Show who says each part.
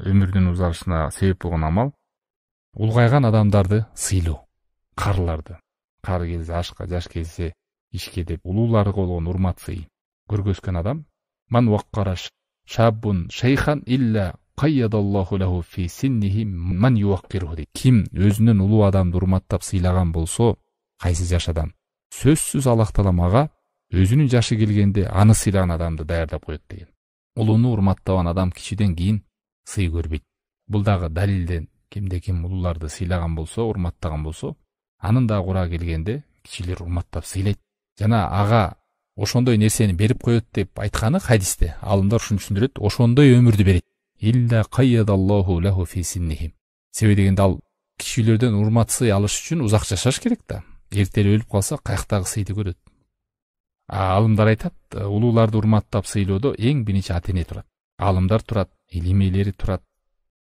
Speaker 1: өмүрдүн узарышына себеп болгон амал улгайган адамдарды сыйлоо, карыларды. Кары келсе ашка, жаш келсе ишке деп улууларга болгон урмат сый көргөзгөн адам ман ваккараш шаббун шейхан илля кайядаллаху лаху фи синнихи ман юаккиру дейт. Ким өзүнүн улуу адамды урматтап сыйлаган болсо, кайсы жаш адам, сөзсүз Аллах Таала мага өзүнүн жашы келгенде аны сыйлаган адамды даярдап коет деген. Улууну урматтаган адам кичиден кийин сый көрбөйт. Бул дагы далилден кимде ким улууларды сыйлаган болсо, урматтаган болсо, анын да кура келгенде кичилер урматтап сыйлайт. Жана ага ошондой нерсени берип коет деп айтканы хадисте. Алымдар ушуну түшүндүрөт, ошондой өмүрдү берет. Илля кайядаллаху лаху фи синнихим. Себеби дегенде ал кишилерден урмат сый алыш үчүн узак жашаш керек да. Эртелеп өлүп калса каяктагы сыйды көрөт. Алымдар айтат, улууларды урматтап сыйлоодо эң биринчи ата-эне турат. Алымдар турат, илим ээлери турат,